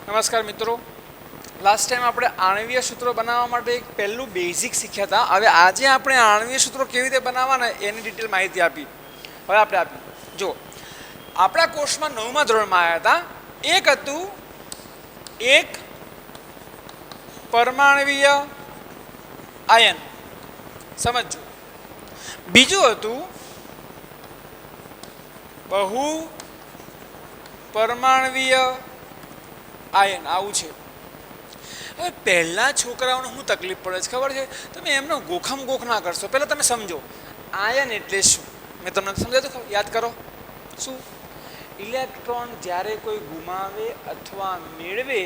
નમસ્કાર મિત્રો, last time આપણે આણ્વીય સૂત્રો બનાવવા માટે એક પહેલું બેઝિક શીખ્યા હતા. હવે આજે આપણે આણ્વીય સૂત્રો કેવી રીતે બનાવવાના એની ડિટેલ માહિતી આપી. હવે આપણે આપી જો આપણા કોર્સમાં 9મા ધોરણમાં આવ્યા હતા. એક હતું એક પરમાણ્વીય આયન, સમજો. બીજું હતું બહુ પરમાણ્વીય આયન. આવું છે. હવે પહેલા છોકરાઓને શું તકલીફ પડે છે ખબર છે? તમે એમનો ગોખમ ગોખ ના કરશો. પહેલાં તમે સમજો આયન એટલે શું. મેં તમને સમજાવ્યું, યાદ કરો. શું? ઇલેક્ટ્રોન જ્યારે કોઈ ગુમાવે અથવા મેળવે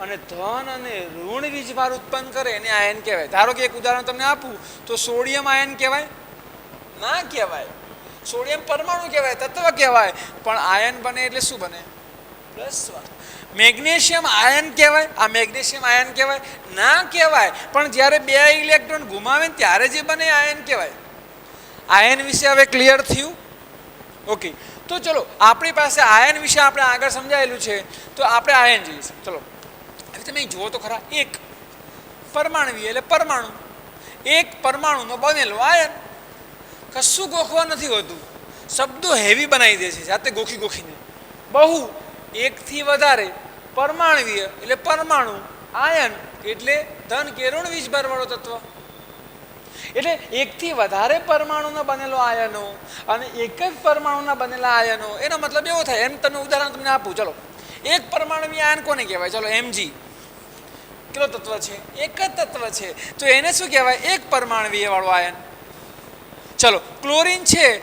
અને ધન અને ઋણ વીજભાર ઉત્પન્ન કરે એને આયન કહેવાય. ધારો કે એક ઉદાહરણ તમને આપું તો સોડિયમ આયન કહેવાય? ના કહેવાય. સોડિયમ પરમાણુ કહેવાય, તત્વ કહેવાય. પણ આયન બને એટલે શું બને? +1. મેગ્નેશિયમ આયન કહેવાય? આ મેગ્નેશિયમ આયન કહેવાય? ના કહેવાય. પણ જ્યારે બે ઇલેક્ટ્રોન ગુમાવે ત્યારે જે બને આયન કહેવાય. આયન વિશે હવે ક્લિયર થયું? ઓકે, તો ચલો આપણી પાસે આયન વિશે આપણે આગળ સમજાયેલું છે, તો આપણે આયન જોઈશું. ચલો હવે તમે જુઓ તો ખરા, એક પરમાણ્વીય એટલે પરમાણુ, એક પરમાણુનો બનેલો આયન. કશું ગોખવા નથી હોતું, શબ્દો હેવી બનાવી દે છે જાતે ગોખી ગોખીને. બહુ એકથી વધારે પરમાણ્વીય એટલે પરમાણુ, આયન એટલે ધન કે ઋણ વીજભાર વાળો તત્વ. એટલે એકથી વધારે પરમાણુના બનેલો આયનો અને એક જ પરમાણુના બનેલા આયનો, એનો મતલબ એવો થાય. એમ તમે ઉદાહરણ તમને આપું. ચલો, એક પરમાણુવીય આયન કોને કહેવાય? ચલો, Mg કેટલો તત્વ છે? એક જ તત્વ છે, તો એને શું કહેવાય? એક પરમાણુવીય વાળો આયન. ચલો, ક્લોરીન છે,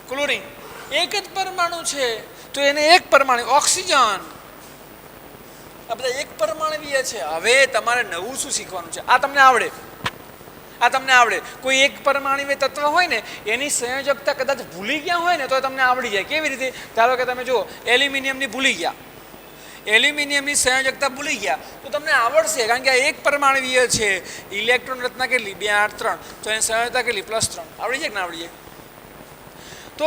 ક્લોરીન એક જ પરમાણુ છે, તો એને એક પરમાણુ. ઓક્સિજન, આ બધા એક પરમાણુવીય છે. હવે તમારે નવું શું શીખવાનું છે? આ તમને આવડે, આ તમને આવડે. કોઈ એક પરમાણુવીય તત્વ હોય ને એની સંયોજકતા કદાચ ભૂલી ગયા હોય ને તો તમને આવડી જાય. કેવી રીતે? ધારો કે તમે જુઓ એલ્યુમિનિયમની ભૂલી ગયા, એલ્યુમિનિયમની સંયોજકતા ભૂલી ગયા તો તમને આવડશે, કારણ કે આ એક પરમાણુવીય છે. ઇલેક્ટ્રોન રચના કેટલી? 2 8 3, તો એની સંયોજકતા કેટલી? +3. આવડી જાય કે ના આવડી જાય? તો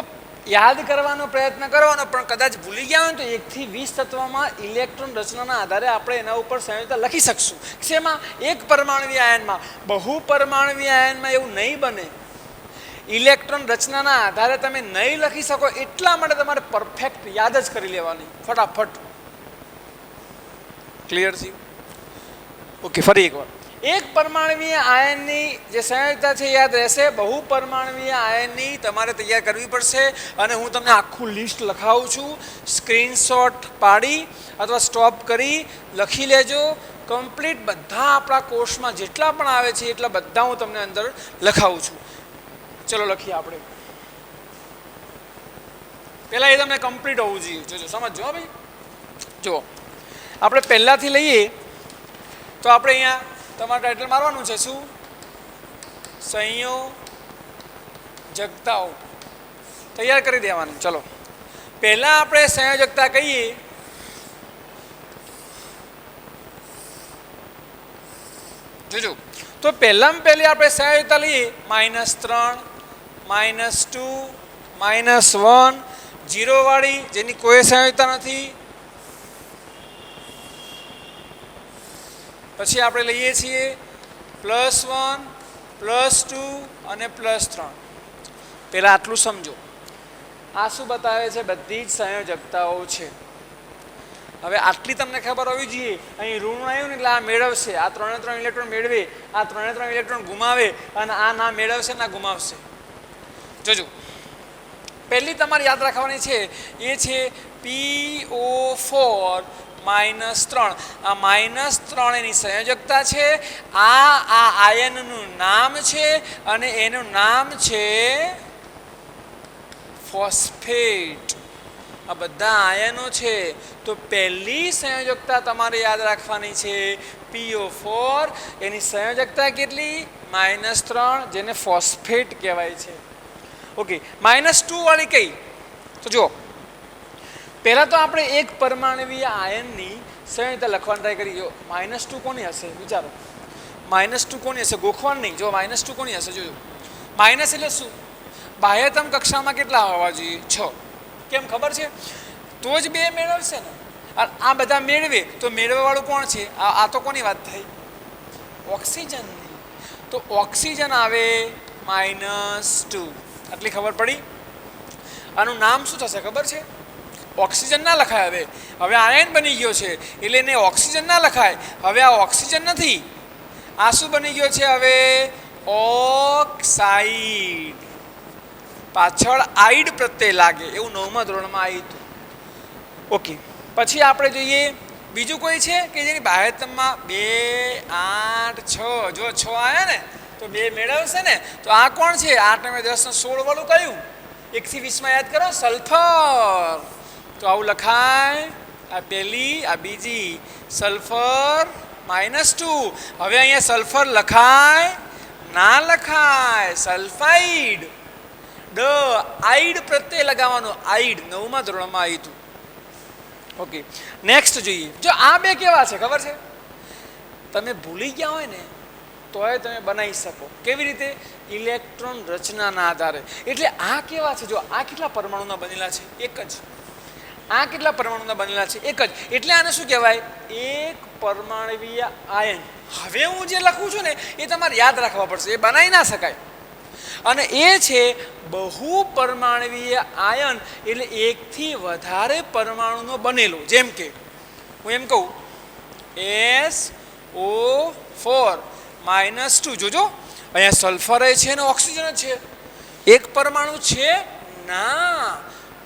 યાદ કરવાનો પ્રયત્ન કરવાનો, પણ કદાચ ભૂલી ગયા હોય તો 1 થી 20 તત્વમાં ઇલેક્ટ્રોન રચનાના આધારે આપણે એના ઉપર સંયોજકતા લખી શકશું. શેમાં? એક પરમાણુવીય આયનમાં. બહુ પરમાણુવીય આયનમાં એવું નહીં બને. ઇલેક્ટ્રોન રચનાના આધારે તમે નહીં લખી શકો, એટલા માટે તમારે પરફેક્ટ યાદ જ કરી લેવાની, ફટાફટ. ક્લિયર થયું? ઓકે, ફરી એકવાર. એક પરમાણુવીય આયનની જે સંયોજકતા છે યાદ રહેશે. બહુ પરમાણુવીય આયનની તમારે તૈયાર કરવી પડશે. અને હું તમને આખું લિસ્ટ લખાવું છું. સ્ક્રીનશોટ પાડી અથવા સ્ટોપ કરી લખી લેજો. કમ્પ્લીટ બધા આપણા કોર્સમાં જેટલા પણ આવે છે એટલા બધા હું તમને અંદર લખાવું છું. ચલો લખીએ આપણે. પહેલાં એ તમને કમ્પ્લીટ હોવું જોઈએ. જોજો, સમજો ભાઈ. જુઓ, આપણે પહેલાંથી લઈએ તો આપણે અહીંયા તમારે ટાઇટલ મારવાનું છે. શું? સંયોજકતાઓ તૈયાર કરી દેવાનું. ચલો, પહેલાં આપણે સંયોજકતા કહીએ. જોજો, તો પહેલામાં પહેલી આપણે સંયોજકતા લઈએ -3, -2, -1, 0 વાળી જેની કોઈ સંયોજકતા નથી. પછી આપણે લઈએ છીએ +1, +2 અને +3. પહેલાં આટલું સમજો. આ શું બતાવે છે? બધી જ સંયોજકતાઓ છે. હવે આટલી તમને ખબર હોવી જોઈએ. અહીં ઋણ આવ્યું ને એટલે આ મેળવશે, આ 3 3 ઇલેક્ટ્રોન મેળવે, આ 3 3 ઇલેક્ટ્રોન ગુમાવે, અને આ ના મેળવશે ના ગુમાવશે. જોજો, પહેલી તમારે યાદ રાખવાની છે એ છે PO4 -3. આ -3 એની સંયોજકતા છે. આ આયનનું નામ છે અને એનું નામ છે ફોસ્ફેટ. આ બધા આયનો છે. તો પહેલી સંયોજકતા તમારે યાદ રાખવાની છે PO4. એની સંયોજકતા કેટલી? -3, જેને ફોસ્ફેટ કહેવાય છે. ઓકે, -2 વાળી કઈ? તો જુઓ, પહેલાં તો આપણે એક પરમાણુવીય આયનની સંયોજકતા લખવાની ટ્રાય કરીએ. -2 કોની હશે? વિચારો, -2 કોની હશે? ગોખવાનું નહીં. જો -2 કોની હશે? જોજો, માઇનસ એટલે શું? બાહ્યતમ કક્ષામાં કેટલા હોવા જોઈએ? 6. કેમ ખબર છે? તો જ 2 મેળવશે ને. અને આ બધા મેળવે તો મેળવવાવાળું કોણ છે? આ તો કોની વાત થઈ? ઓક્સિજનની. તો ઓક્સિજન આવે -2. આટલી ખબર પડી. આનું નામ શું થશે ખબર છે? ઓક્સિજન ના લખાય. હવે આયન બની ગયો છે એટલે એને ઓક્સિજન ના લખાય. હવે આ ઓક્સિજન નથી, આ શું બની ગયો છે? હવે ઓક્સાઇડ. પાછળ આઈડ પ્રત્યે લાગે એવું 9મા ધોરણમાં આવ્યું હતું. ઓકે, પછી આપણે જોઈએ બીજું કોઈ છે કે જેની બાહ્યતમમાં 2, 8, 6, જો 6 આવ્યા ને તો 2 મેળવશે ને. તો આ કોણ છે? 8 ને 10 ને 16 વાળું કયું? 1 થી 20 યાદ કરો, સલ્ફર. તો આવું લખાય. આ પહેલી, આ બીજી. સલ્ફર -2. હવે અહીંયા સલ્ફર લખાય? ના લખાય. સલ્ફાઇડ. આઈડ પ્રત્યે લગાવવાનો. આઈડ 9મા ધોરણમાં આવ્યું હતું. ઓકે, નેક્સ્ટ જોઈએ. જો આ બે કેવા છે ખબર છે? તમે ભૂલી ગયા હોય ને તોય તમે બનાવી શકો. કેવી રીતે? ઇલેક્ટ્રોન રચનાના આધારે. એટલે આ કેવા છે? જો આ કેટલા પરમાણુના બનેલા છે? એક જ. આ કેટલા પરમાણુના બનેલા છે? એક જ. એટલે આને શું કહેવાય? એક પરમાણવીય આયન. હવે હું જે લખું છું ને એ તમારે યાદ રાખવા પડશે, એ બનાવી ના શકાય. અને એ છે બહુ પરમાણવીય આયન, એટલે એકથી વધારે પરમાણુનો બનેલો. જેમ કે હું એમ કહું SO4 -2. જોજો અહીંયા સલ્ફર છે ને ઓક્સિજન છે. એક પરમાણુ છે? ના,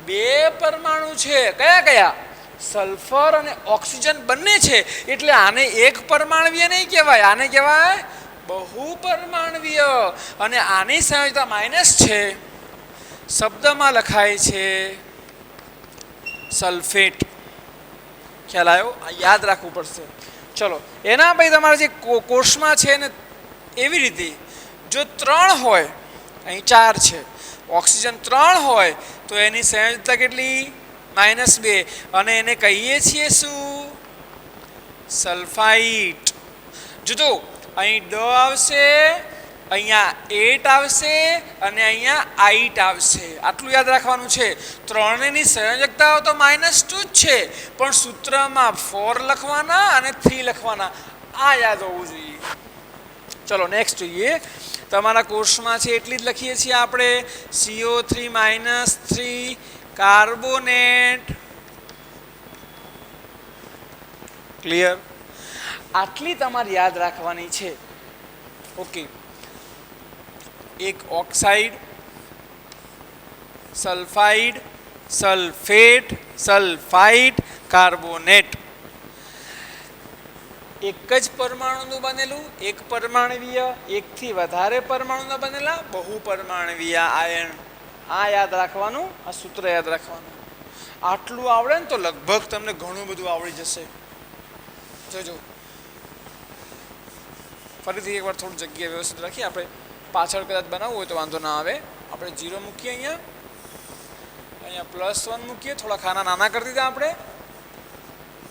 2 પરમાણુ છે. કયા કયા? સલ્ફર અને ઓક્સિજન બંને છે. એટલે આને એક પરમાણવીય નહીં કહેવાય, આને કહેવાય બહુ પરમાણવીય. અને આની સંયોજકતા માઇનસ છે. શબ્દમાં લખાય છે સલ્ફેટ. ખ્યાલ આવ્યો? આ યાદ રાખવું પડશે. ચલો, એના પછી તમારા જે કોષમાં છે ને એવી રીતે જો 3 હોય, અહીં 4 છે, ઓક્સિજન 3 હોય તો એની સંયોજકતા કેટલી? -2. અને એને કહીએ છીએ શું? સલ્ફાઇટ. જો અહીં ડ આવશે, અહીંયા 8 આવશે અને અહીંયા 8 આવશે. આટલું યાદ રાખવાનું છે. ત્રણેયની સંયોજકતાઓ તો -2 જ છે, પણ સૂત્રમાં 4 લખવાના અને 3 લખવાના. આ યાદ હોવું જોઈએ. ચલો નેક્સ્ટ જોઈએ. તમારા કોર્સમાં છે એટલી જ લખીએ છીએ આપણે. CO3 -3 carbonate. ક્લિયર? આટલી તમારે યાદ રાખવાની છે. ઓકે, એક oxide, sulphide, sulphate, sulphide, carbonate. એક જ પરમાણુનું બનેલું, એક પરમાણવીય, એકથી વધારે પરમાણુના બનેલા બહુ પરમાણવીય આયન. આ યાદ રાખવાનું, આ સૂત્ર યાદ રાખવાનું. આટલું આવડે ને તો લગભગ તમને ઘણું બધું આવડી જશે. જોજો, ફરીથી એકવાર થોડું જગ્યા વ્યવસ્થિત રાખીએ. આપણે પાછળ કદાચ બનાવવું હોય તો વાંધો ના આવે. આપણે 0 મૂકીએ, અહીંયા +1 મૂકીએ. થોડા ખાના નાના કરી દીધા આપણે.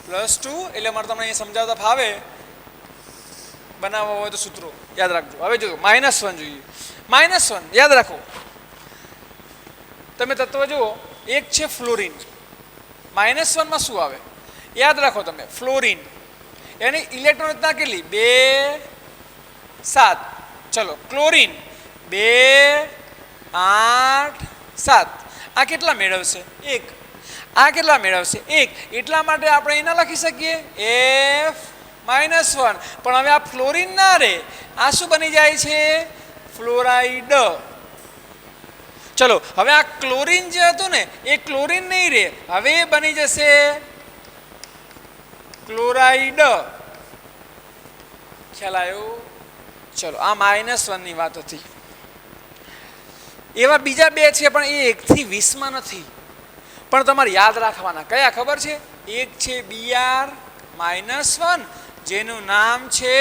+2 એટલે મારે તમને અહીંયા સમજાવતા ફાવે. બનાવવા હોય તો સૂત્રો યાદ રાખજો. હવે જો -1 જોઈએ. -1 યાદ રાખો. તમે તત્વ જુઓ, એક છે ફ્લોરિન. -1 માં શું આવે યાદ રાખો તમે? ફ્લોરિન. એની ઇલેક્ટ્રોન રચના કેટલી? 2, 7. ચલો, ક્લોરીન 2, 8, 7. આ કેટલા મેળવશે? 1. આ કેટલા મેળવશે? 1. એટલા માટે આપણે એના લખી શકીએ F-1. પણ હવે આ ફ્લોરિન ના રે, આ શું બની જાય છે? ફ્લોરાઇડ. ચલો, હવે આ ક્લોરીન જે હતું ને એ ક્લોરીન નહીં રે, હવે એ બની જશે ક્લોરાઇડ. ખ્યાલ આવ્યો? ચલો, આ -1 ની વાત હતી. એવા બીજા 2 છે પણ એ 1 થી 20 માં નથી, પણ તમારે યાદ રાખવાના. કયા ખબર છે? એક છે Br-1 જેનું નામ છે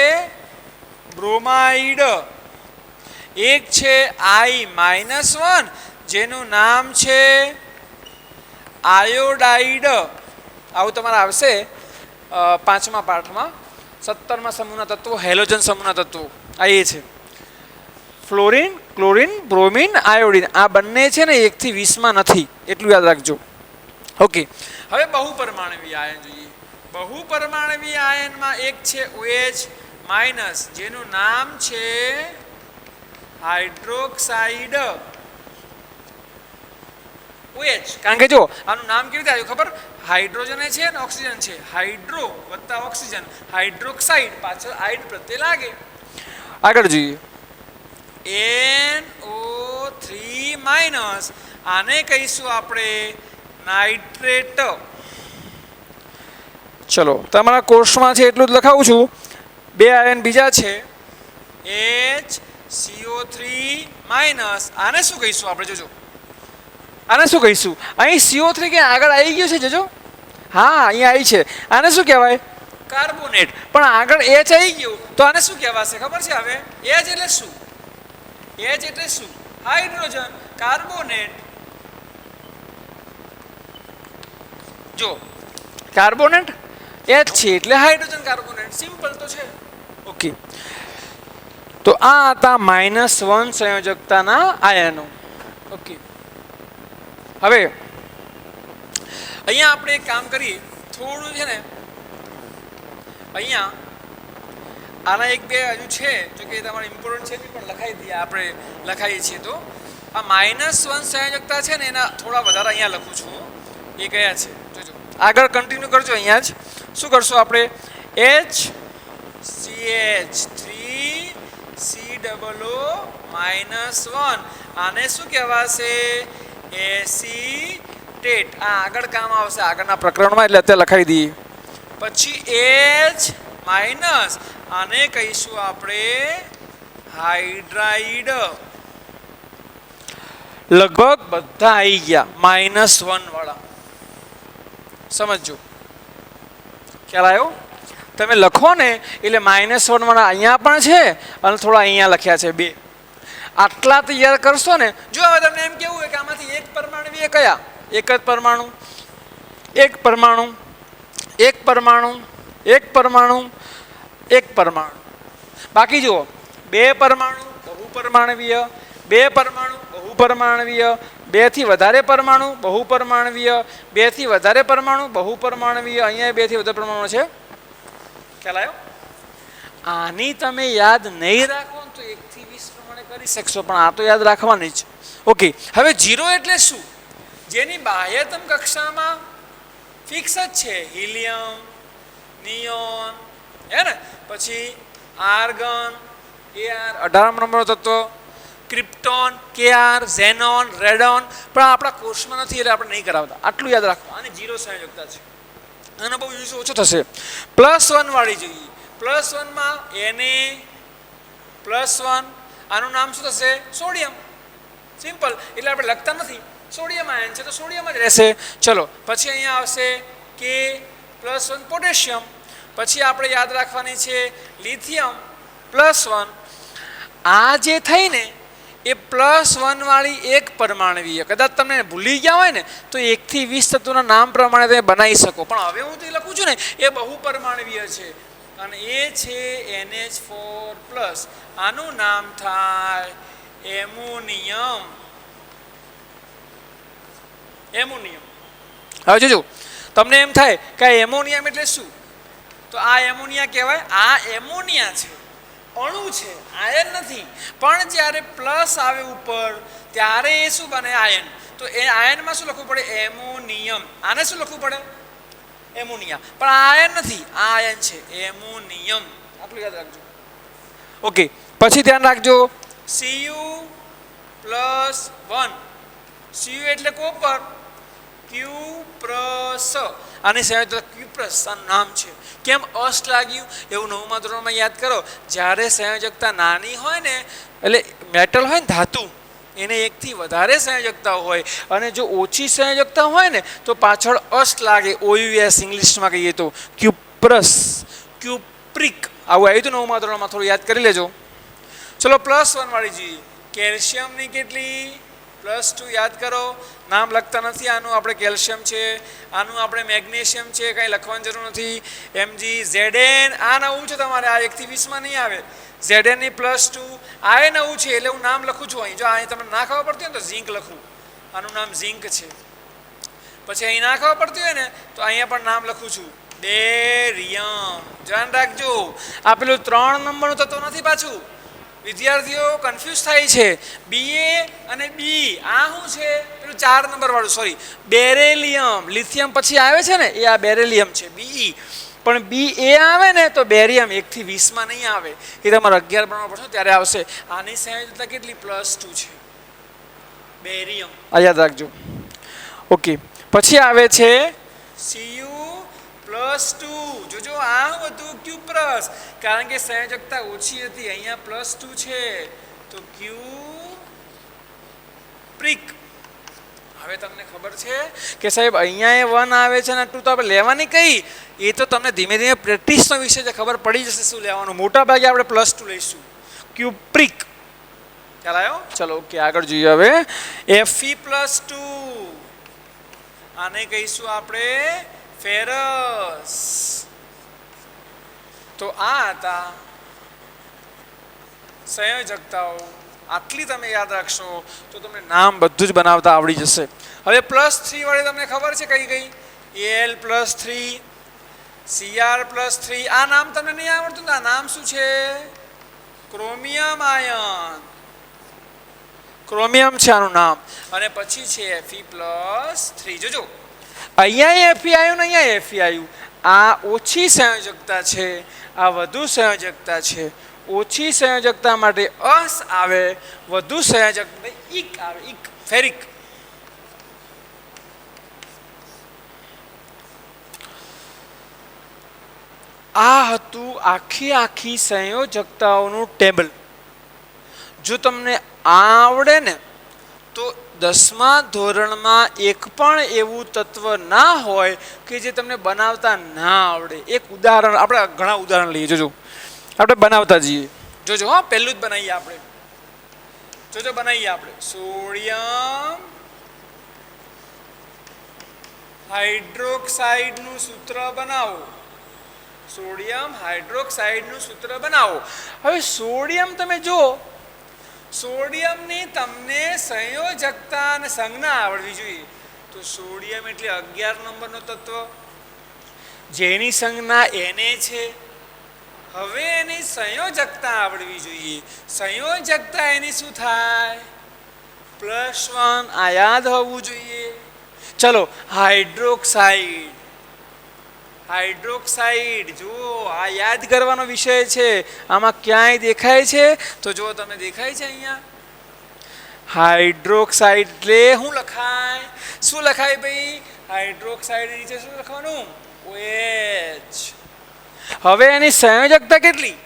બ્રોમાઇડ. એક છે I-1 જેનું નામ છે આયોડાઇડ. આવું તમારે આવશે 5મા પાઠમાં. 17મા સમૂહના તત્વો, હેલોજન સમૂહના તત્વો. આ એ છે ફ્લોરિન, ક્લોરીન, બ્રોમિન, આયોડિન. આ બંને છે ને 1 થી 20 માં નથી, એટલું યાદ રાખજો. ઓકે, હવે બહુ પરમાણવીય આયન જોઈએ. બહુપરમાણવી આયનમાં એક છે OH માઇનસ, જેનું નામ છે હાઇડ્રોક્સાઇડ OH. કારણ કે જો આનું નામ કેવી રીતે આવ્યું ખબર? હાઇડ્રોજન છે અને ઓક્સિજન છે, હાઇડ્રો વત્તા ઓક્સિજન, હાઇડ્રોક્સાઇડ પાછળ આઇડ પ્રત્યે લાગે. આગળ જોઈએ NO3 માઇનસ, આને કહીશું આપણે નાઇટ્રેટ. ચલો તમારા કોર્સમાં છે એટલું જ લખાવું છું. બે આયન બીજા છે HCO3 માઇનસ, આને શું કહીશું આપણે? જોજો આને શું કહીશું? અહીં CO3 કે આગળ આવી ગયું છે, જોજો. હા અહીંયા આવી છે. આને શું કહેવાય? કાર્બોનેટ. પણ આગળ H આવી ગયું તો આને શું કહેવાશે ખબર છે? હવે H એટલે શું? H એટલે શું? હાઇડ્રોજન. કાર્બોનેટ. જો કાર્બોનેટ H છે એટલે હાઇડ્રોજન કાર્બોનેટ. સિમ્પલ તો છે. ઓકે, તો આ હતા -1 સંયોજકતાના આયનો. ઓકે, હવે અહીંયા આપણે એક કામ કરીએ, થોડું છે ને અહીંયા આના એક બે હજુ છે, જો કે તમારે ઇમ્પોર્ટન્ટ છે પણ લખાઈ દઈએ, આપણે લખાઈએ છીએ. તો આ -1 સંયોજકતા છે ને એના થોડા વધારે અહીંયા લખું છું. એ કયા છે જોજો, આગળ કન્ટિન્યુ કરજો. અહીંયા જ શું કરશું આપણે? HCH3COO -1, આને શું કહેવાશે? એસિટેટ. આ આગળ કામ આવશે આગળના પ્રકરણમાં, એટલે અત્યારે લખાઈ દઈએ. પછી H માઇનસ, આને કહીશું આપણે હાઇડ્રાઇડ. લગભગ બધા આવી ગયા -1 વાળા. સમજો, ખ્યાલ આવ્યો? તમે લખો ને એટલે -1 વાળા અહીંયા પણ છે અને થોડા અહીંયા લખ્યા છે બે. આટલા તૈયાર કરશો ને. જો હવે તમને એમ કેવું હોય કે આમાંથી એક પરમાણુ કયા? એક જ પરમાણુ, એક પરમાણુ, એક પરમાણુ, એક પરમાણુ, એક પરમાણુ. બાકી જુઓ, બે પરમાણુ બહુપરમાણવીય, બે પરમાણુ બહુપરમાણવીય, બે થી વધારે પરમાણુ બહુપરમાણવીય, બે થી વધારે પરમાણુ બહુપરમાણવીય, અહીંયા બે થી વધારે પરમાણુ છે. ખ્યાલ આવ્યો? આની તમે યાદ નહીં રાખો તો 1 થી 20 પ્રમાણે કરી શકશો, પણ આ તો યાદ રાખવાની જ. ઓકે, હવે 0 એટલે શું? જેની બાહ્યતમ કક્ષામાં ફિક્સ જ છે. હિલિયમ, નિયોન, હે ને, પછી આર્ગન Ar 18 નંબરનો તત્વ, ક્રિપ્ટોન Kr, ઝેનોન, રેડોન. પણ આપણા કોર્સમાં નથી એટલે આપણે નહીં કરાવતા. આટલું યાદ રાખો. આને 0 સંયોજકતા છે. આનો બહુ યુઝ ઓછો થશે. +1 વાળી જોઈએ. +1 માં Na+1, આનું નામ શું થશે? સોડિયમ. સિમ્પલ, એટલે આપણે લખતા નથી. સોડિયમ આયન છે તો સોડિયમ જ રહેશે. ચલો, પછી અહીંયા આવશે K+1 પોટેશિયમ. પછી આપણે યાદ રાખવાની છે લિથિયમ +1. આ જે થઈ ને એ +1 વાળી એક પરમાણવીય. કદાચ તમને ભૂલી ગયા હોય ને તો 1 થી 20 તત્વોના નામ પ્રમાણે તમે બનાવી શકો, પણ હવે હું તે લખું છું ને એ બહુપરમાણવીય છે અને એ છે NH4+. આનું નામ થાય એમોનિયમ. એમોનિયમ. હવે જોજો, તમને એમ થાય કે એમોનિયમ એટલે શું? તો આ એમોનિયા કહેવાય. આ એમોનિયા છે, અણુ છે, આયન નથી. પણ જ્યારે પ્લસ આવે ઉપર ત્યારે એ શું બને? આયન. તો એ આયનમાં શું લખવું પડે? એમોનિયમ. આને શું લખવું પડે? એમોનિયા. પણ આ આયન નથી, આ આયન છે, એમોનિયમ. આટલું યાદ રાખજો. ઓકે, પછી ધ્યાન રાખજો Cu+1. Cu એટલે કોપર, Q+. આની સંયોજકતા ક્યુપ્રસ નામ છે. કેમ અસ લાગ્યું? એવું 9મા ધોરણમાં યાદ કરો. જ્યારે સંયોજકતા નાની હોય ને, એટલે મેટલ હોય ને, ધાતુ, એને 1 થી વધારે સંયોજકતા હોય અને જો ઓછી સંયોજકતા હોય ને તો પાછળ અસ લાગે. OUS ઇંગ્લિશમાં કહીએ તો ક્યુપ્રસ, ક્યુપ્રિક. આવું આવ્યું હતું 9મા ધોરણમાં, થોડું યાદ કરી લેજો. ચલો, +1 વાળી જોઈએ. કેલ્શિયમની કેટલી? +2. યાદ કરો, નામ લખતા નથી. આનું આપણે કેલ્શિયમ છે, આનું આપણે મેગ્નેશિયમ છે, કાંઈ લખવાની જરૂર નથી. Mg, Zn. આ નવું છે તમારે, આ 1 થી 20માં નહીં આવે. Zn ની +2. આ એ નવું છે એટલે હું નામ લખું છું અહીં. જો અહીં તમને ના ખબર પડતી હોય ને તો ઝીંક લખું. આનું નામ ઝીંક છે. પછી અહીં ના ખબર પડતી હોય ને તો અહીંયા પણ નામ લખું છું બેરિયમ. ધ્યાન રાખજો, આ પેલું 3 નંબરનું તત્વ નથી પાછું. વિદ્યાર્થીઓ કન્ફ્યુઝ થાય છે. BA અને B આ શું છે? પેલું 4 નંબર વાળું, સોરી, બેરેલિયમ. લિથિયમ પછી આવે છે ને એ આ બેરેલિયમ છે, BE. પણ BA આવે ને તો બેરિયમ 1 થી 20 માં નહીં આવે, એ તમારે 11 ભણવા પડશે ત્યારે આવશે. આની સંયોજકતા કેટલી? +2 છે, બેરિયમ. આ યાદ રાખજો. ઓકે, પછી આવે છે Cu+2. જોજો આ હતું Q+, કારણ કે સંયોજકતા ઓછી હતી, અહીંયા +2 છે તો Q પ્રિક. હવે તમને ખબર છે કે સાહેબ અહીંયા એ 1 આવે છે ને 2 તો આપણે લેવાની કઈ? એ તો તમને ધીમે ધીમે પ્રેક્ટિસનો વિષય છે, ખબર પડી જશે શું લેવાનું. મોટા ભાગે આપણે +2 લઈશું. Q prick. ખ્યાલ આવ્યો? ચલો ઓકે, આગળ જોઈએ હવે. Fe+2, આને કહીશું આપણે ફેરસ. તો આ હતા સંયોજકતાઓ. આટલી તમે યાદ રાખશો તો તમને નામ બધું જ બનાવતા આવડી જશે. હવે +3 વાળી તમને ખબર છે કઈ કઈ? Al+3, Cr+3. આ નામ તમને નહીં આવડતું ને? આ નામ શું છે? Chromium ion. ક્રોમિયમ છે આનું નામ. અને પછી છે Fe+3. જોજો અહીંયા Fe આવ્યું ને અહીંયા Fe આવ્યું. આ ઓછી સંયોજકતા છે, આ વધુ સંયોજકતા છે. ઓછી સંયોજકતા માટે અસ આવે, વધુ સંયોજકતા ઇક આવે, ઇક, ફેરિક. આ હતું આખી સંયોજકતાઓનું ટેબલ. જો તમને આવડે ને તો 10મા ધોરણમાં એક પણ એવું તત્વ ના હોય કે જે તમને બનાવતા ના આવડે. એક ઉદાહરણ, આપણે ઘણા ઉદાહરણ લઈએ. જોજો આપણે બનાવતા જઈએ. જોજો હા, પહેલું જ બનાવીએ આપણે. જોજો બનાવીએ આપણે. સોડિયમ હાઇડ્રોક્સાઇડનું સૂત્ર બનાવો. સોડિયમ હાઇડ્રોક્સાઇડનું સૂત્ર બનાવો. હવે સોડિયમ તમે જો, સોડિયમની તમને સંયોજકતા અને સંજ્ઞા આવડવી જોઈએ. તો સોડિયમ એટલે 11 નંબરનો તત્વ, જેની સંજ્ઞા Na છે. હવે એની સંયોજકતા આવડવી જોઈએ. સંયોજકતા એની શું થાય? +1. આ યાદ હોવું જોઈએ. ચલો, હાઇડ્રોક્સાઇડ. હાઇડ્રોક્સાઇડ જો આ યાદ કરવાનો વિષય છે. આમાં ક્યાંય દેખાય છે? તો જો તમને દેખાય છે અહીંયા હાઇડ્રોક્સાઇડ એટલે શું લખાય? શું લખાય ભાઈ? હાઇડ્રોક્સાઇડ નીચે શું લખવાનું? OH. હવે એની સંયોજકતા કેટલી?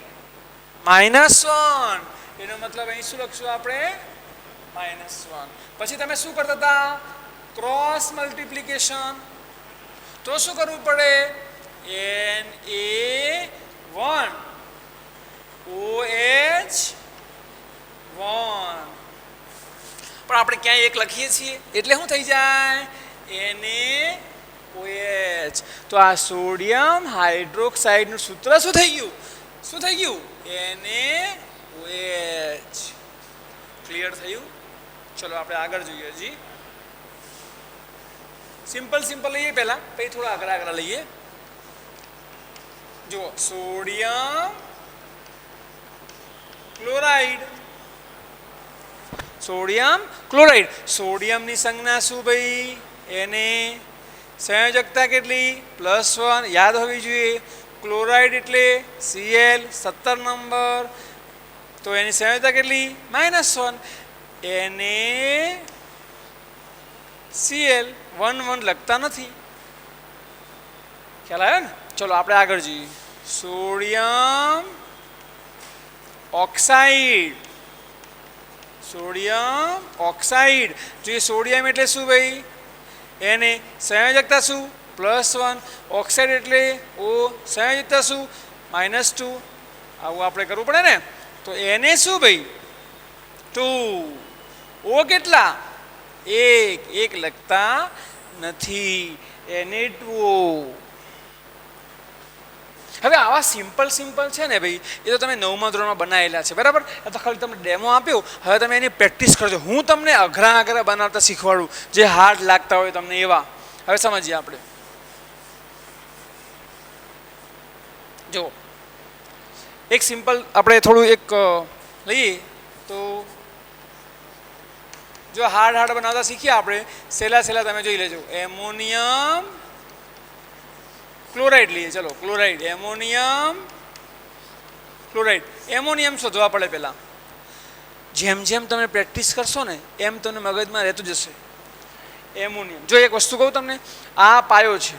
-1. એનો મતલબ અહીં શું લખશું આપણે? -1. પછી તમે શું કરતા હતા? Cross multiplication. તો શું કરવું પડે? Na1 OH 1. પણ આપણે ક્યાંય એક લખીએ છીએ એટલે શું થઈ જાય? NaOH. તો આ સોડિયમ હાઇડ્રોક્સાઇડનું સૂત્ર શું થઈ ગયું? શું થઈ ગયું? NaOH. ક્લિયર થયું? ચલો આપણે આગળ જોઈએ. હજી સિમ્પલ લઈએ પહેલા, પછી થોડા આગળ લઈએ. જો સોડિયમ ક્લોરાઇડ. Sodium chloride. સોડિયમની સંજ્ઞા શું ભાઈ? Na. સંયોજકતા કેટલી? +1. યાદ હોવી જોઈએ. ક્લોરાઇડ એટલે Cl 17 નંબર. તો એની સંયોજકતા કેટલી? -1. NaCl 1 લખતા નથી. ખ્યાલ આવ્યો ને? ચલો આપણે આગળ જઈએ. Sodium oxide. Sodium oxide. જોઈએ સોડિયમ એટલે શું ભાઈ? એને સંયોજકતા શું? +1. ઓક્સાઇડ એટલે O. સંયોજકતા શું? -2. આવું આપણે કરવું પડે ને. તો એને શું ભાઈ? 2. O કેટલા? 1 લખતા નથી. Na2O. હવે આવા સિમ્પલ છે ને ભાઈ, એ તો તમે 9મા ધોરણમાં બનાવેલા છે, બરાબર? આ તો ખાલી તમને ડેમો આપ્યો. હવે તમે એની પ્રેક્ટિસ કરજો. હું તમને અઘરા બનાવતા શીખવાડું, જે હાર્ડ લાગતા હોય તમને એવા. હવે સમજીએ આપણે. જો એક સિમ્પલ આપણે થોડું એક લઈએ તો જો હાર્ડ બનાવતા શીખીએ આપણે સહેલા તમે જોઈ લેજો એમોનિયમ ક્લોરાઇડ લઈએ ચલો ક્લોરાઇડ એમોનિયમ ક્લોરાઇડ એમોનિયમ શોધવા પડે પહેલાં જેમ જેમ તમે પ્રેક્ટિસ કરશો ને એમ તમને મગજમાં રહેતું જશે એમોનિયમ જો એક વસ્તુ કહું તમને આ પાયો છે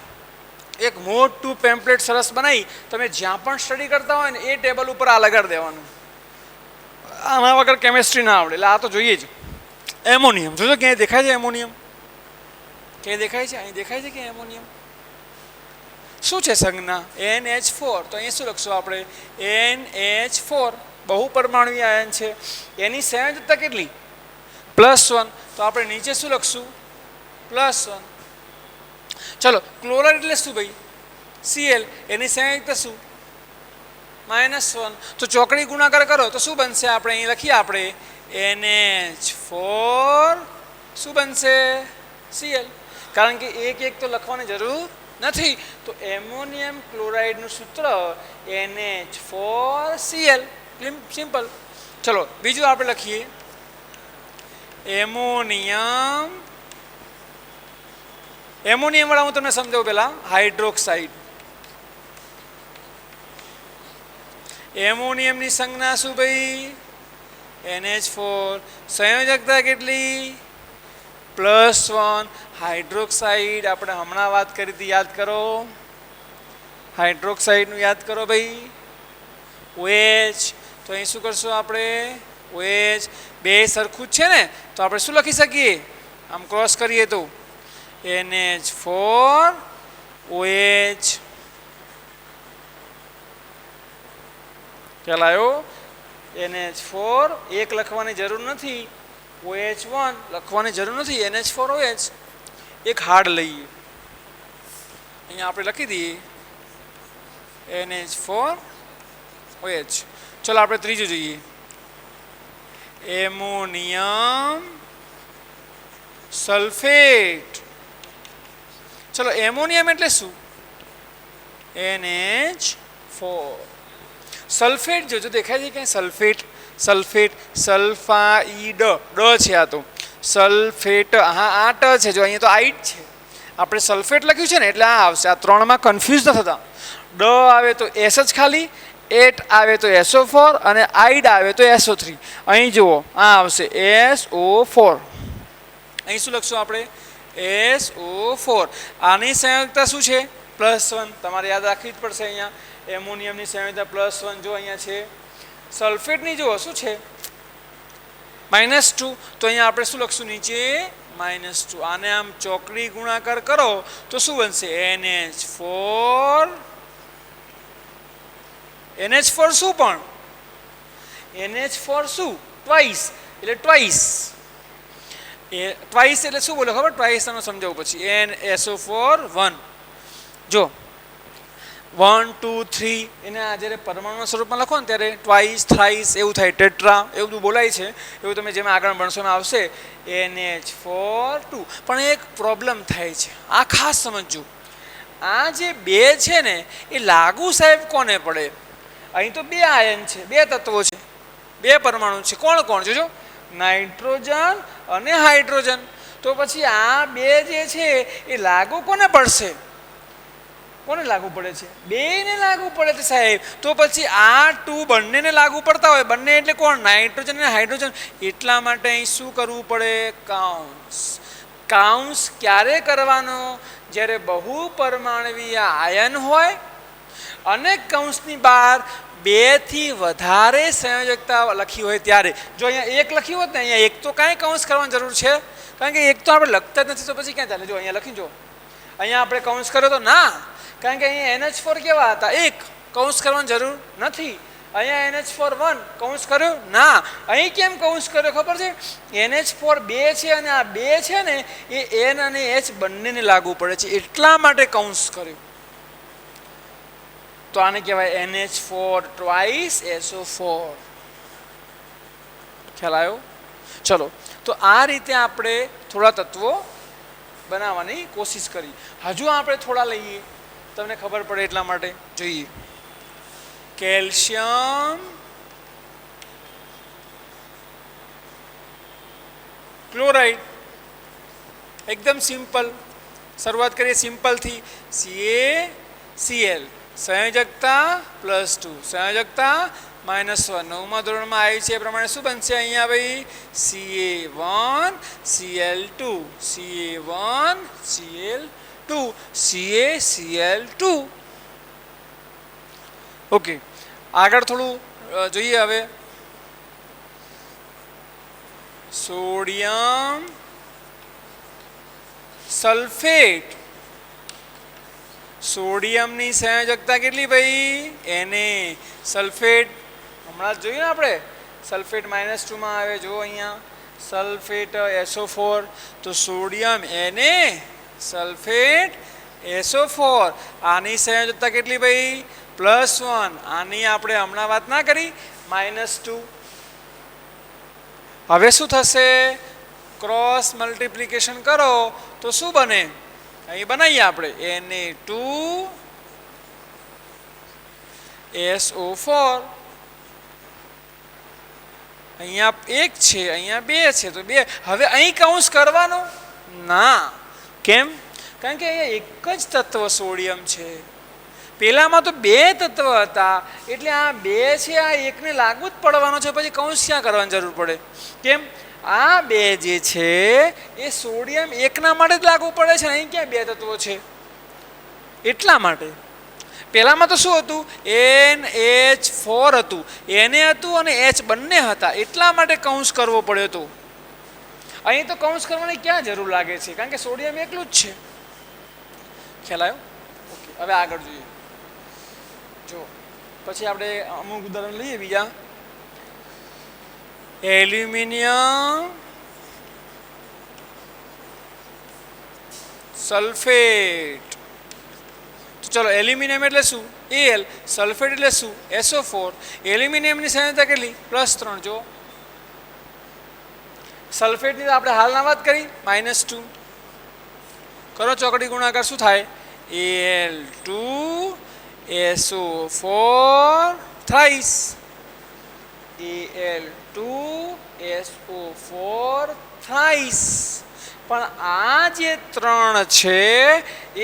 એક મોટું પેમ્પલેટ સરસ બનાવી તમે જ્યાં પણ સ્ટડી કરતા હોય ને એ ટેબલ ઉપર આ લગાડી દેવાનું આના વગર કેમેસ્ટ્રી ના આવડે એટલે આ તો જોઈએ જ એમોનિયમ જોજો ક્યાંય દેખાય છે એમોનિયમ ક્યાંય દેખાય છે અહીં દેખાય છે કે એમોનિયમ શું છે સંજ્ઞા NH4 તો અહીં શું લખશું આપણે NH4 બહુપરમાણુય આયન છે એની સંયોજકતા કેટલી +1 તો આપણે નીચે શું લખશું +1 ચલો ક્લોરાઇડ એટલે શું ભાઈ Cl એની સંયોજકતા શું -1 તો ચોકડી ગુણાકાર કરો તો શું બનશે આપણે અહીં લખીએ આપણે NH4 શું બનશે Cl કારણ કે એક એક તો લખવાની જરૂર નથી તો એમોનિયમ ક્લોરાઇડનું સૂત્ર NH4Cl સિમ્પલ ચલો બીજું આપણે લખીએ એમોનિયમ વાળા હું તમને સમજાવું પહેલા હાઇડ્રોક્સાઇડ એમોનિયમની સંજ્ઞા શું ભાઈ NH4 સંયોજકતા કેટલી +1 હાઇડ્રોક્સાઇડ આપણે હમણાં વાત કરી હતી યાદ કરો હાઇડ્રોક્સાઇડનું યાદ કરો ભાઈ OH તો અહીં શું કરશું આપણે OH બે સરખું જ છે ને તો આપણે શું લખી શકીએ આમ ક્રોસ કરીએ તો NH4 OH ખ્યાલ આવ્યો NH4 એક લખવાની જરૂર નથી OH1 લખવાની જરૂર નથી NH4 OH એક હાર્ડ લઈએ અહીંયા આપણે લખી દઈએ NH4 OH ચલો આપણે ત્રીજું જોઈએ એમોનિયમ સલ્ફેટ ચલો એમોનિયમ એટલે શું NH4 સલ્ફેટ જો દેખાય છે ક્યાંય સલ્ફેટ સલ્ફાઈડ ડ છે આ તો સલ્ફેટ હા આ ટ છે જો અહીંયા તો આઈડ છે આપણે સલ્ફેટ લખ્યું છે ને એટલે આ આવશે આ ત્રણમાં કન્ફ્યુઝ ન થતા ડ આવે તો એસ જ ખાલી એટ આવે તો SO4 અને આઈડ આવે તો SO3 અહીં જુઓ આ આવશે SO4 અહીં શું લખશું આપણે SO4 આની સંયોજકતા શું છે +1 તમારે યાદ રાખવી જ પડશે અહીંયા એમોનિયમની સંયોજકતા +1 જો અહીંયા છે સલ્ફેટની જુઓ શું છે -2 તો અહીંયા આપણે શું લખશું નીચે -2 આને આમ ચોકડી ગુણાકાર કરો તો શું બનશે NH4 શું પણ NH4 શું ટ્વાઇસ એટલે ટ્વાઇસ એટલે શું બોલો ખબર ટ્વાઇસ તમે સમજાવું પછી NSO4 1 જો 1 2 3 એને આ જ્યારે પરમાણુના સ્વરૂપમાં લખો ને ત્યારે ટ્વાઇસ થ્રાઇસ એવું થાય ટેટ્રા એવું બધું બોલાય છે એવું તમે જેમાં આગળ ભણશો એમાં આવશે NH4 2 પણ એક પ્રોબ્લેમ થાય છે આ ખાસ સમજજો આ જે બે છે ને એ લાગુ સાહેબ કોને પડે અહીં તો બે આયન છે બે તત્વો છે બે પરમાણુ છે કોણ કોણ જોજો નાઇટ્રોજન અને હાઇડ્રોજન તો પછી આ બે જે છે એ લાગુ કોને પડશે કોને લાગુ પડે છે બેને લાગુ પડે છે સાહેબ તો પછી આ ટુ બંનેને લાગુ પડતા હોય બંને એટલે કોણ નાઇટ્રોજન અને હાઇડ્રોજન એટલા માટે અહીં શું કરવું પડે કાઉન્સ ક્યારે કરવાનો જ્યારે બહુ પરમાણવીય આયન હોય અને કૌંસની બહાર 2 થી વધારે સંયોજકતા લખી હોય ત્યારે જો અહીંયા એક લખ્યું હોત ને અહીંયા એક તો કાંઈ કૌંસ કરવાની જરૂર છે કારણ કે એક તો આપણે લખતા જ નથી તો પછી ક્યાં ચાલે જો અહીંયા લખી જો અહીંયા આપણે કૌંસ કર્યો તો ના કારણ કે અહીંયા NH4 કેવા હતા એક કૌંસ કરવાની જરૂર નથી અહીંયા NH4 1 કૌંસ કર્યો ના અહીં કેમ કૌંસ કર્યો ખબર છે NH4 2 છે અને આ 2 છે ને એ N અને H બંનેને લાગુ પડે છે એટલા માટે કૌંસ કર્યો તો આને કહેવાય NH4 ટ્વાઇસ SO4 ખ્યાલ આવ્યો ચલો તો આ રીતે આપણે થોડા તત્વો બનાવવાની કોશિશ કરી હજુ આપણે થોડા લઈએ તમને ખબર પડે એટલા માટે જોઈએ કેલ્શિયમ ક્લોરાઇડ. એકદમ સિમ્પલ. શરૂઆત કરીએ સિમ્પલથી. CaCl સંયોજકતા +2 સંયોજકતા -1. નવમા ધોરણમાં આવી છે એ પ્રમાણે શું બનશે અહીંયા ભાઈ? Ca1Cl2 Ca1Cl2 CaCl2. ઓકે, આગળ થોડું જોઈએ હવે. Sodium sulphate. સોડિયમની સંયોજકતા કેટલી ભાઈ? Na. સલ્ફેટ હમણાં જ જોયું ને આપણે, સલ્ફેટ -2 માં આવે. જો અહીંયા સલ્ફેટ SO4, તો સોડિયમ Na સલ્ફેટ SO4. આની સંયોજકતા કેટલી ભાઈ? +1. આની આપણે હમણાં વાત ના કરી, -2. હવે શું થશે? ક્રોસ મલ્ટિપ્લિકેશન કરો તો શું બને? અહીં બનાવીએ આપણે Na2SO4. અહીંયા 1 છે, અહીંયા 2 છે, તો 2. હવે અહીં કૌંસ કરવાનો ના. કેમ? કારણ કે અહીંયા એક જ તત્વ સોડિયમ છે. પેલામાં તો 2 તત્વ હતા, એટલે આ 2 છે, આ એકને લાગુ જ પડવાનો છે. પછી કૌંસ ક્યાં કરવાની જરૂર પડે? કેમ? આ 2 જે છે એ સોડિયમ એકના માટે જ લાગુ પડે છે. અહીં ક્યાં 2 તત્વો છે? એટલા માટે. પહેલામાં તો શું હતું? NH4 હતું, Na હતું અને H બંને હતા. એટલા માટે કૌંસ કરવો પડ્યો હતો. અહીં તો કૌંસ કરવાની ક્યાં જરૂર લાગે છે? કારણ કે સોડિયમ એકલું જ છે. ખ્યાલ આવ્યો? ઓકે, હવે આગળ જોઈએ. જો પછી આપણે અમુક ઉદાહરણ લઈએ બીજા. Aluminium sulphate. તો ચલો, એલ્યુમિનિયમ એટલે શું? Al. સલ્ફેટ એટલે શું? SO4. એલ્યુમિનિયમની સંયોજકતા કેટલી? +3. જો સલ્ફેટની તો આપણે હાલના વાત કરી, -2. કરો ચોકડી ગુણાકાર, શું થાય? Al2SO4 thrice. Al2SO4 thrice. પણ આ જે 3 છે એ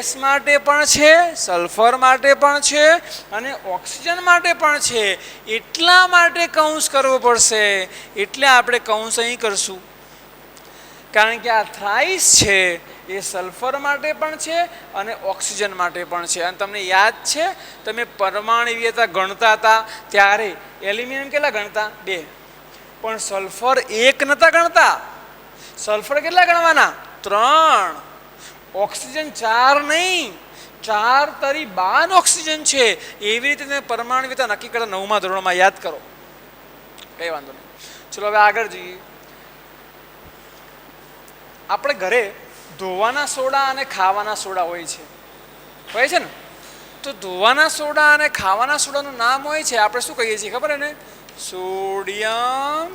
S માટે પણ છે, સલ્ફર માટે પણ છે અને ઓક્સિજન માટે પણ છે. એટલા માટે કૌંસ કરવો પડશે. એટલે આપણે કૌંસ અહીં કરશું. કારણ કે આ થ્રાઇસ છે એ સલ્ફર માટે પણ છે અને ઓક્સિજન માટે પણ છે. અને તમને યાદ છે, તમે પરમાણુવીયતા ગણતા હતા ત્યારે એલ્યુમિનિયમ કેટલા ગણતા? 2. પણ સલ્ફર 1 નહોતા ગણતા. સલ્ફર કેટલા ગણવાના? 3. ઓક્સિજન 4 નહીં, 4 તરી 12 ઓક્સિજન છે. એવી રીતે તમે પરમાણુવીયતા નક્કી કરતા 9મા ધોરણમાં યાદ કરો. કઈ વાંધો નહીં. ચલો હવે આગળ જઈએ. આપણે ઘરે ધોવાના સોડા અને ખાવાના સોડા હોય છે ને? તો ધોવાના સોડા અને ખાવાના સોડાનું નામ હોય છે, આપણે શું કહીએ છીએ ખબર ને? Sodium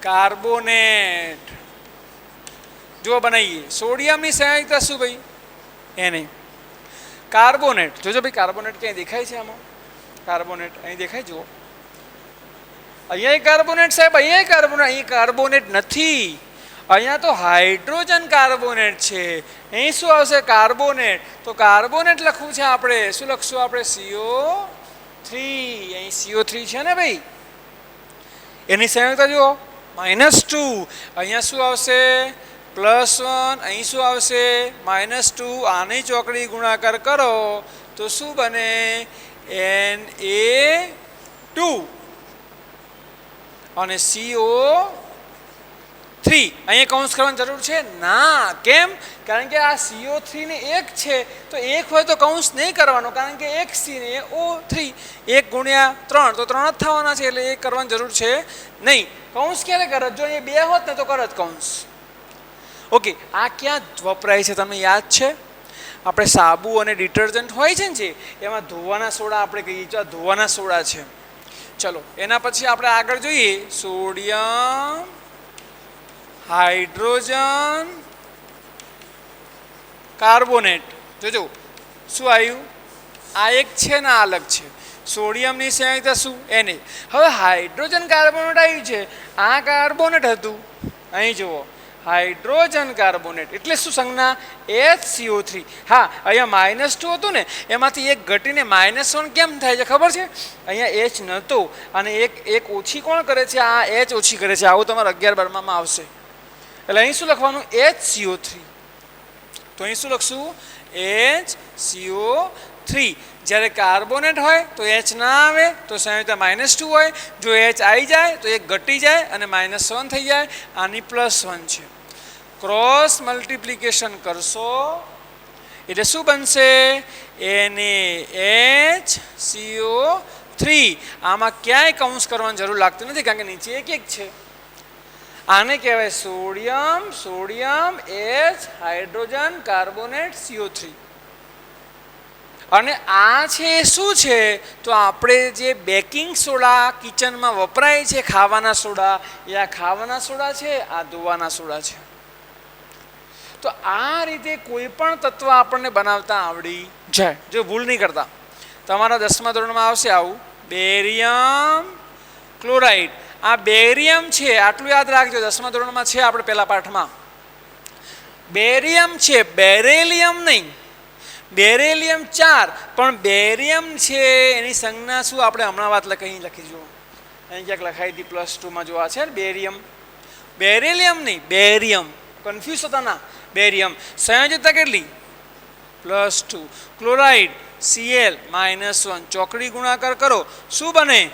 carbonate. જો બનાવીએ, સોડિયમની સંયોજકતા શું ભાઈ? Na. કાર્બોનેટ. જોજો ભાઈ, કાર્બોનેટ ક્યાંય દેખાય છે આમાં? કાર્બોનેટ અહીં દેખાય? જુઓ, અહીંયા કાર્બોનેટ સાહેબ, અહીંયા કાર્બોનેટ. અહીં કાર્બોનેટ નથી, અહીંયા તો હાઇડ્રોજન કાર્બોનેટ છે. અહીં શું આવશે? કાર્બોનેટ. તો કાર્બોનેટ લખવું છે આપણે. શું લખશું આપણે? CO3. અહીં CO3 છે ને ભાઈ. એની સંયોજકતા જુઓ, -2. અહીંયા શું આવશે? +1. અહીં શું આવશે? -2. આની ચોકડી ગુણાકાર કરો તો શું બને? Na2 અને CO3. અહીંયા કૌંસ કરવાની જરૂર છે ના. કેમ? કારણ કે આ CO3 ને 1 છે, તો 1 હોય તો કૌંસ નહીં કરવાનો. કારણ કે 1C ને O3, 1 × 3 તો 3 જ થવાના છે. એટલે 1 કરવાની જરૂર છે નહીં. કૌંસ ક્યારે કરત? જો અહીંયા 2 હોત ને તો કરત કૌંસ. ઓકે, આ ક્યાં વપરાય છે તમને યાદ છે? આપણે સાબુ અને ડિટર્જન્ટ હોય છે ને, એમાં ધોવાના સોડા આપણે કહીએ છીએ. આ ધોવાના સોડા છે. ચલો એના પછી આપણે આગળ જોઈએ. Sodium hydrogen carbonate. જોજો શું આવ્યું? આ એક છે ને આ અલગ છે. સોડિયમની સંયોજકતા શું Na. હવે હાઇડ્રોજન કાર્બોનેટ આવ્યું છે, આ કાર્બોનેટ હતું, અહીં જુઓ હાઇડ્રોજન કાર્બોનેટ એટલે શું સંજ્ઞા HCO3. હા અહીંયા -2 હતું ને એમાંથી એક ઘટીને -1 કેમ થાય છે ખબર છે? અહીંયા H નહોતો અને એક ઓછી કોણ કરે છે? આ H ઓછી કરે છે. આવું તમારે 11-12માં આવશે. એટલે અહીં શું લખવાનું? HCO3. તો અહીં શું લખશું? HCO3. જ્યારે કાર્બોનેટ હોય તો H ના આવે તો સંયોજકતા -2 હોય. જો H આવી જાય તો એક ઘટી જાય અને -1 થઈ જાય. આની +1 છે. ક્રોસ મલ્ટિપ્લિકેશન કરશો એટલે શું બનશે? NaHCO3. આમાં ક્યાંય કૌંસ કરવાની જરૂર લાગતી નથી કારણ કે નીચે એક છે. આને કહેવાય sodium H hydrogen carbonate CO3. અને આ છે શું છે? તો આપણે જે બેકિંગ સોડા કિચનમાં વપરાય છે ખાવાના સોડા, એ આ ખાવાના સોડા છે, આ ધોવાના સોડા છે. તો આ રીતે કોઈ પણ તત્વ આપણને બનાવતા આવડી જાય. જો ભૂલ નહીં કરતા. તમારા 10મા ધોરણમાં આવશે આવું બેરિયમ ક્લોરાઇડ. આ બેરિયમ છે, આટલું યાદ રાખજો. 10મા ધોરણમાં છે આપણે પહેલા પાઠમાં. બેરિયમ છે, બેરેલિયમ નહીં. બેરેલિયમ 4 પણ બેરિયમ છે એની સંજ્ઞા શું? આપણે હમણાં વાત લખી જુઓ, અહીં ક્યાંક લખાઈ હતી +2માં. જો આ છે બેરિયમ, બેરેલિયમ નહીં, બેરિયમ. કન્ફ્યુઝ થતા ના. બેરિયમ સંયોજકતા કેટલી? +2. Chloride Cl -1. ચોકડી ગુણાકાર કરો શું બને?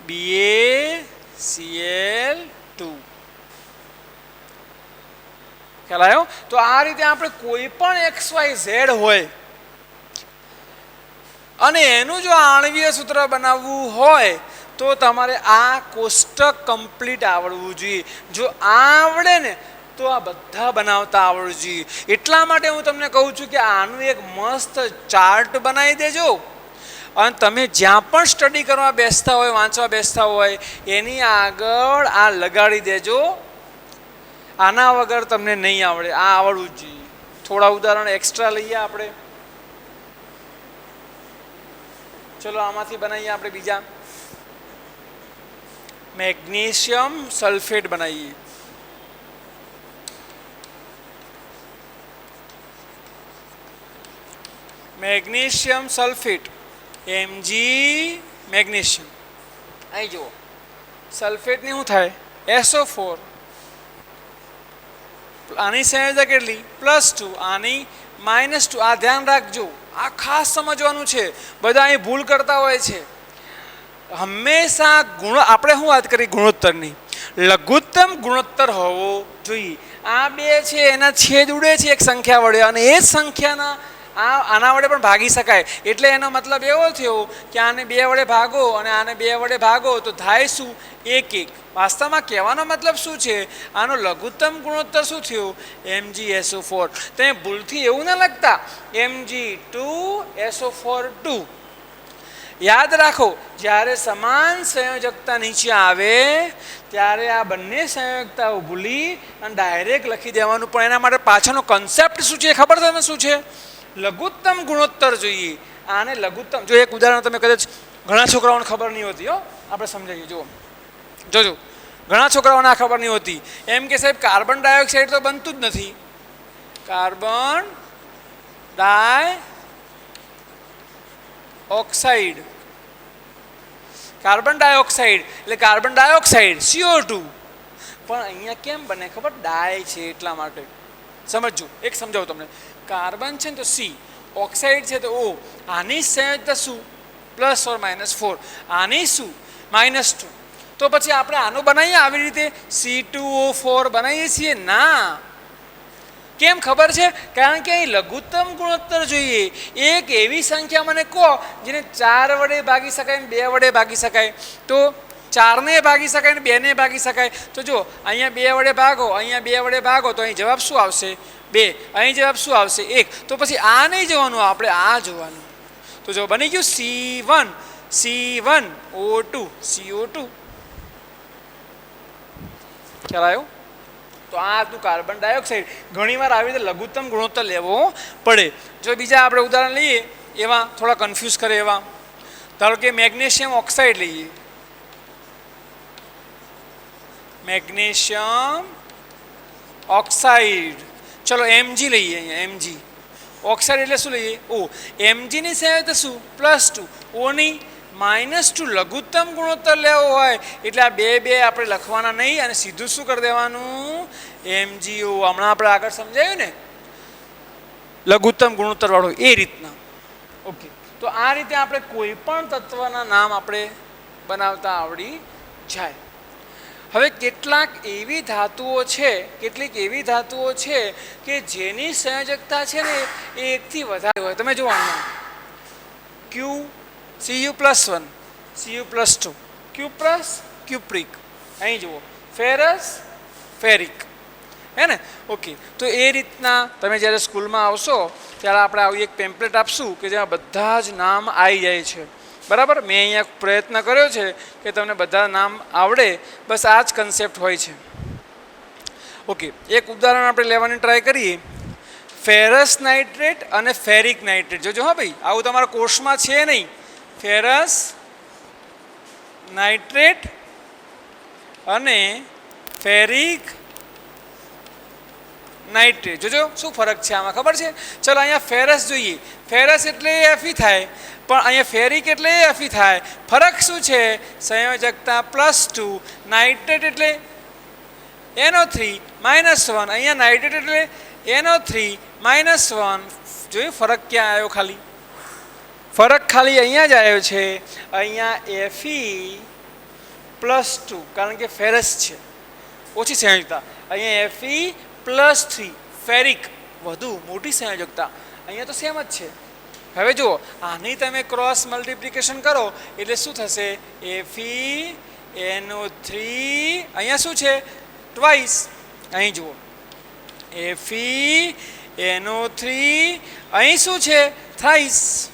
BaCl2. ખ્યાલ આવ્યો? તો આ રીતે આપણે કોઈ પણ XYZ હોય અને એનું જો આણ્વીય સૂત્ર બનાવવું હોય તો તમારે આ કોષ્ટક કમ્પ્લીટ આવડવું જોઈએ. જો આવડે ને તો આ બધા બનાવતા આવડવું જોઈએ. એટલા માટે હું તમને કહું છું કે આનું એક મસ્ત ચાર્ટ બનાવી દેજો અને તમે જ્યાં પણ સ્ટડી કરવા બેસતા હોય, વાંચવા બેસતા હોય, એની આગળ આ લગાડી દેજો. આના વગર તમને નહીં આવડે, આ આવડવું જ જોઈએ. થોડા ઉદાહરણ એક્સ્ટ્રા લઈએ આપણે. ચલો આમાંથી બનાવીએ આપણે બીજા. મેગ્નેશિયમ સલ્ફેટ બનાવીએ. Magnesium sulphate Mg magnesium. અહીં જુઓ સલ્ફેટની શું થાય? SO4. આની સંયોજકતા કેટલી? +2. આની -2. આ ધ્યાન રાખજો, આ ખાસ સમજવાનું છે. બધા અહીં ભૂલ કરતા હોય છે. હંમેશા આપણે શું વાત કરી? ગુણોત્તરની. લઘુત્તમ ગુણોત્તર હોવો જોઈએ. આ બે છે એના છેદ ઉડે છે એક સંખ્યા વડે અને એ જ સંખ્યાના આના વડે પણ ભાગી શકાય. એટલે એનો મતલબ એવો થયો કે આને 2 વડે ભાગો અને આને 2 વડે ભાગો તો થાય શું? 1-1. વાસ્તવમાં કહેવાનો મતલબ શું છે? આનો લઘુત્તમ ગુણોત્તર શું થયો? MgSO4. તમે ભૂલથી એવું ના લખતા Mg2SO4 2. યાદ રાખો, જ્યારે સમાન સંયોજકતા નીચે આવે ત્યારે આ બંને સંયોજકતાઓ ભૂલી અને ડાયરેક્ટ લખી દેવાનું. પણ એના માટે પાછળનો કન્સેપ્ટ શું છે ખબર છે? શું છે? લઘુત્તમ ગુણોત્તર જોઈએ. આને લઘુત્તમ. જો એક ઉદાહરણ તમે કદાચ ઘણા છોકરાઓને ખબર નહીં હોતી, હો આપણે સમજાવીએ. જોજો ઘણા છોકરાઓને આ ખબર નહીં હોતી. એમ કે સાહેબ કાર્બન ડાયોક્સાઇડ તો બનતું જ નથી. કાર્બન ડાયોક્સાઇડ એટલે કાર્બન ડાયોક્સાઇડ CO2. પણ અહીંયા કેમ બને ખબર? ડાય છે એટલા માટે. સમજજો, એક સમજાવું તમને. કાર્બન છે ને તો C, ઓક્સાઇડ છે તો O. આની સંયોજકતા શું? +or -4. આની શું? -2. તો પછી આપણે આનું બનાવીએ આવી રીતે C2O4 બનાવીએ છીએ? ના. કેમ ખબર છે? કારણ કે અહીં લઘુત્તમ ગુણોત્તર જોઈએ. એક એવી સંખ્યા મને કહો જેને 4 વડે ભાગી શકાય ને 2 વડે ભાગી શકાય. તો 4ને ભાગી શકાય ને 2ને ભાગી શકાય. તો જો અહીંયા 2 વડે ભાગો, અહીંયા 2 વડે ભાગો તો અહીં જવાબ શું આવશે? 2. અહીં જવાબ શું આવશે? 1. તો પછી આ નહીં જોવાનું, આપણે આ જોવાનું. તો જો બની ગયું C1O2 CO2. ખ્યાલ આવ્યો? તો આ હતું કાર્બન ડાયોક્સાઇડ. ઘણીવાર આવી રીતે લઘુત્તમ ગુણોત્તર લેવો પડે. જો બીજા આપણે ઉદાહરણ લઈએ એવા થોડા કન્ફ્યુઝ કરે એવા. ધારો કે મેગ્નેશિયમ ઓક્સાઇડ લઈએ, મેગ્નેશિયમ ઓક્સાઇડ, ચલો એમજી લઈએ, અહીંયા એમજી ઓક્સાઇડ એટલે શું લઈએ? ઓ. એમજીની સંયોજકતા શું? +2. ઓની -2. લઘુત્તમ ગુણોત્તર લેવો હોય એટલે આ બે બે આપણે લખવાના નહીં અને સીધું શું કરી દેવાનું? MgO. હમણાં આપણે આગળ સમજાયું ને લઘુત્તમ ગુણોત્તર વાળો, એ રીતના. ઓકે, તો આ રીતે આપણે કોઈ પણ તત્વના નામ આપણે બનાવતા આવડી જાય. હવે કેટલીક એવી ધાતુઓ છે કે જેની સંયોજકતા છે ને એ એકથી વધારે હોય. તમે જુઓ અહીંયા Cu+1, Cu+2, ક્યુપ્રિક, અહીં જુઓ ફેરસ, ફેરિક, હે ને? ઓકે, તો એ રીતના તમે જ્યારે સ્કૂલમાં આવશો ત્યારે આપણે આવી એક પેમ્પલેટ આપશું કે જેમાં બધા જ નામ આવી જાય છે. બરાબર, મેં અહીંયા પ્રયત્ન કર્યો છે કે તમને બધા નામ આવડે, બસ આ જ કન્સેપ્ટ હોય છે. ઓકે, એક ઉદાહરણ આપણે લેવાની ટ્રાય કરીએ. ફેરસ નાઇટ્રેટ અને ફેરિક નાઇટ્રેટ. જોજો હા ભાઈ, આવું તમારા કોર્સમાં છે નહીં. ફેરસ નાઇટ્રેટ અને ફેરિક નાઇટ્રેટ. જોજો શું ફરક છે આમાં, ખબર છે? ચલો અહીંયા ફેરસ જોઈએ. ફેરસ એટલે Fe થાય, પણ અહીંયા ફેરિક એટલે Fe થાય. ફરક શું છે? સંયોજકતા +2. નાઇટ્રેટ એટલે NO3 -1, અહીંયા નાઇટ્રેટ એટલે NO3 -1. જોયું ફરક ક્યાં આવ્યો? ફરક ખાલી અહીંયા જ આવ્યો છે. અહીંયા Fe+2 કારણ કે ફેરસ છે, ઓછી સંયોજકતા. અહીંયા Fe+3 ફેરિક વધુ મોટી સંયોજકતા. અહીંયા તો સેમ જ છે. હવે જુઓ, આની તમે ક્રોસ મલ્ટિપ્લિકેશન કરો એટલે શું થશે? FeNO3, અહીંયા શું છે? ટ્વાઇસ. અહીં જુઓ FeNO3, અહીં શું છે? થ્રાઇસ.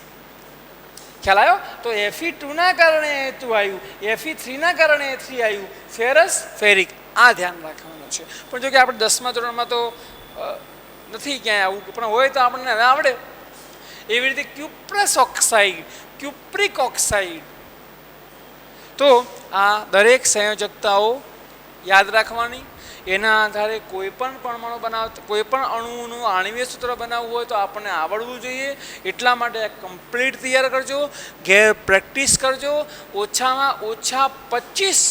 ખ્યાલ આવ્યો? તો Fe2 ના કારણે A2 આવ્યું, Fe3 ના કારણે A3 આવ્યું. ફેરસ, ફેરિક, આ ધ્યાન રાખવાનું છે. પણ જો કે આપણે 10મા ધોરણમાં તો નથી ક્યાંય આવું, પણ હોય તો આપણને હવે આવડે. એવી રીતે ક્યુપ્રસ ઓક્સાઇડ, ક્યુપ્રિક ઓક્સાઇડ. તો આ દરેક સંયોજકતાઓ યાદ રાખવાની. એના આધારે કોઈ પણ પરમાણુ બનાવતા, કોઈ પણ અણુનું આણ્વીય સૂત્ર બનાવવું હોય તો આપણને આવડવું જોઈએ. એટલા માટે કમ્પ્લીટ તૈયાર કરજો, ઘેર પ્રેક્ટિસ કરજો. ઓછામાં ઓછા 25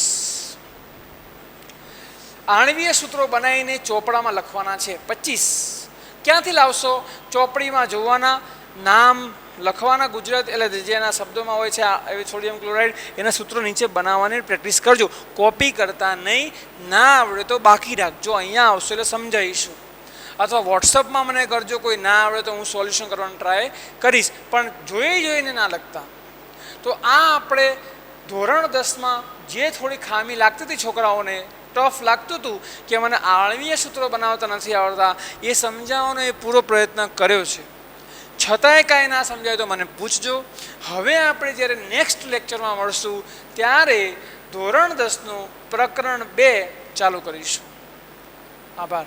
આણ્વીય સૂત્રો બનાવીને ચોપડામાં લખવાના છે. 25 ક્યાંથી લાવશો? ચોપડીમાં જોવાના, નામ લખવાના, ગુજરાત એટલે જેના શબ્દોમાં હોય છે સોડિયમ ક્લોરાઇડ, એના સૂત્રો નીચે બનાવવાની પ્રેક્ટિસ કરજો. કોપી કરતા નહીં. ના આવડે તો બાકી રાખજો, અહીંયા આવશો એટલે સમજાવીશું. અથવા વોટ્સઅપમાં મને કરજો. કોઈ ના આવડે તો હું સોલ્યુશન કરવાનો ટ્રાય કરીશ, પણ જોઈને ના લખતા. તો આ આપણે ધોરણ 10માં જે થોડી ખામી લાગતી હતી છોકરાઓને, ટફ લાગતું હતું કે મને આણ્વીય સૂત્રો બનાવતા નથી આવડતા, એ સમજાવવાનો એ પૂરો પ્રયત્ન કર્યો છે. છતાંય કાંઈ ના સમજાય તો મને પૂછજો. હવે આપણે જ્યારે નેક્સ્ટ લેક્ચરમાં મળશું ત્યારે ધોરણ 10નું પ્રકરણ 2 ચાલુ કરીશું. આભાર.